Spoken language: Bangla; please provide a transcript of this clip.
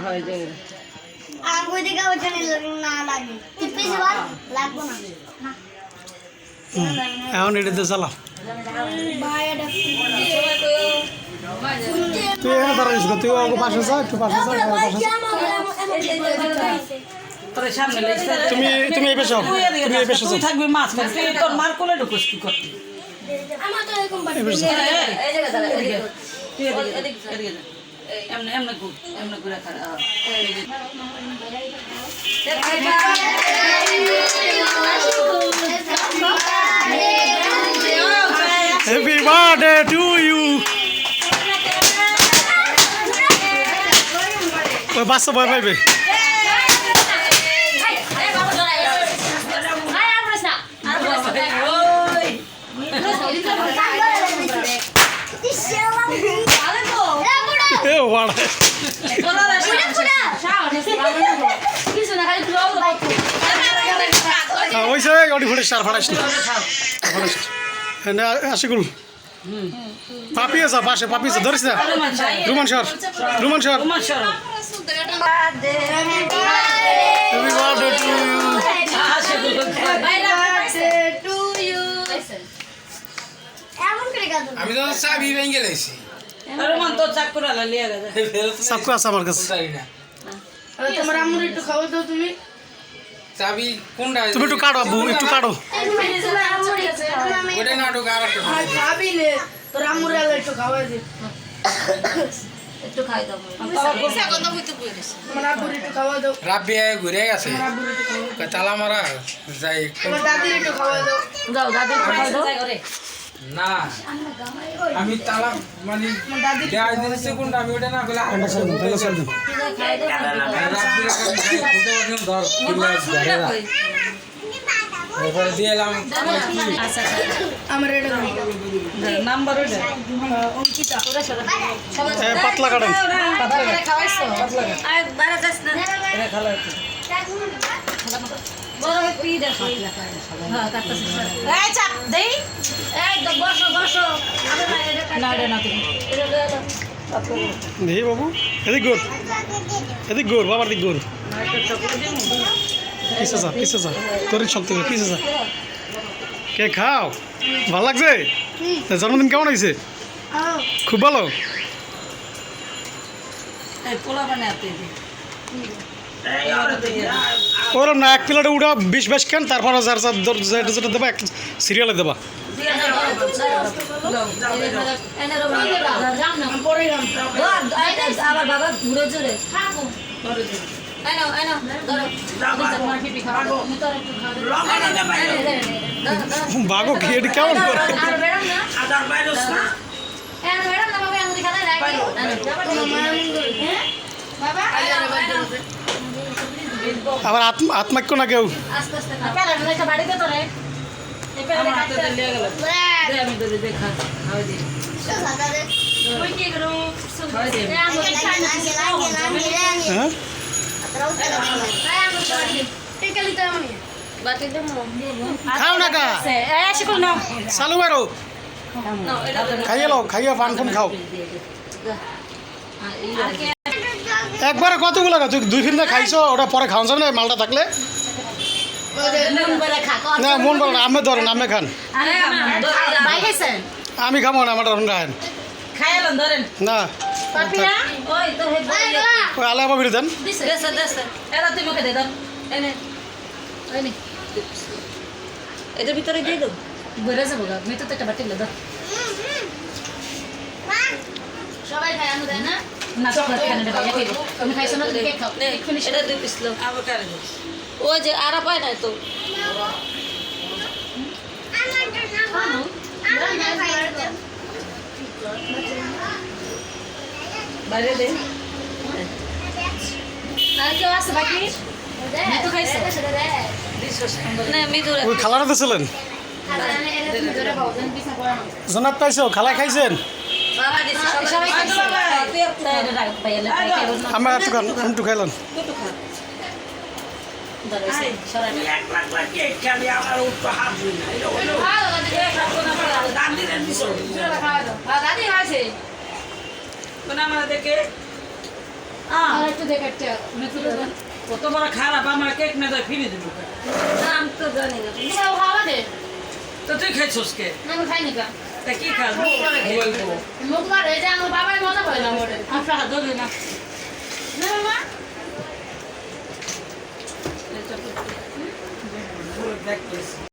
হয় যে আঙ্গুর দিকে ওখানে না লাগে টিপে যাওয়ার লাগবে না এখন এটাতে চালাও ভাই এটা তুই এখানে দাঁড়াইস তুই ওকে পাশে যা একটু পাশে যা তোর সামনে লেগেছে তুমি এই পেশাও তুমি এই পেশা তুই থাকবি মাছ মারতে তোর মার কোলে ঢুকস কি করতে আমার তো এরকম এই পেশা এই জায়গা দাঁড়া এদিকে তুই এদিকে যা এমনে এমনে ঘুরে খাড়া হ্যাপি বার্থডে টু ইউ ওই বাচ্চা ভয় পাইবে এ ওয়াড়া ওই সে গাড়ি ফুটে সার ফাটাইস না আশিকুল পাপি আছে পাশে পাপি আছে ধরিস না Ruman sir happy birthday to you আমি তো চাবি ভেঙে গেছি রোমান তো চাক করে লিয়ে গেছে সবকো আছে আমার কাছে তোমার আম্মুর একটু খাওয়া দাও তুমি চাবি কোনটা তুমি একটু কাটো আব্বু একটু কাটো ওটা নাটক আর একটা খাবি নে তোর আম্মুর একটু খাওয়া দে একটু খাই দাও তোমার আব্বুর একটু খাওয়া দাও রাব্বি ঘুরে গেছে আব্বুর একটু খাওয়া দাও তালা মারা যাই তোমার দাদির একটু খাওয়া দাও যাও দাদি খাই দাও না আমি তালা মানে দেয় দিচ্ছে কোনটা আমি ওটা না বলে এটা ছেড়ে দিন ধর এবারে দিয়ে এলাম আমার এটা নাম্বার ওটা অঙ্কিতা পাতলা কাটেন খাওয়াইছো আর বারা যাস না এটা খালা একটু বড় হয়ে পি দেখো হ্যাঁ কাটতেছ এই চাপ দেই এই বসো না রে না তুমি দেখি বাবু এদিক গোর বাবার দিক গোর পিছে যা তোর শক্তি পিছে যা কে খাও ভালো লাগছে জন্মদিন কেমন হয়েছে খুব ভালো এই পোলা বানাতে ওরম না এক প্লেটে উঠা 20 কেন তারপর যেটা দেবা এক সিরিয়ালে দেবা আবার বাবা ঘুরে জুড়ে বাগো খেয়ে কেমন করে আবার আত্মাক্য না কেউ বাড়িতে তো রে আমি তো দেখা খাওয়া দিই হ্যাঁ খাও না কা চালু বারো খাইয়ে লো খাইয়ে পান কোন খাও একবারে কতগুলো তুই 2 খাইছো ওটা পরে খাওয়া যাবে না মালটা থাকলে না মন বলো না আমি ধরেন আমি খান আমি খাবো না আমার ধরেন খান খাইলাম ধরেন না ওই তো ওই আলে আমার বিড়ি দেন দেশ এরা তুই মুখে দে দাও এনে এনে এটার ভিতরে দিয়ে দাও ঘুরে যাবো গা আমি তো একটা বাটি দাও সবাই খায় আমি দেয় না না চকলেট খানে দেবা এটাই দে তুমি খাইছো না তুমি কেক খাও এটা দুই পিস লো আবার কারে ওই যে আরা পায় না তো বাইরে দে আর কেউ আছে বাকি তো খাইছো না মিদুর ওই খালারা তো ছিলেন জনাব পাইছো খালা খাইছেন আমরা একটু খাইলাম দাদি আছে আর একটু দেখাচ্ছে কত বড় খারাপ আমার কেক না দেয় ফিরে দেবো আমি তো জানি না তুমি খাওয়া দে তো তুই খাইছস কে না আমি খাইনি কা তা কি খাস মোবাইল করো মুখ মারে যে আমার বাবাই মজা করে না মোটে আচ্ছা ধরে না না মামা দেখতেছি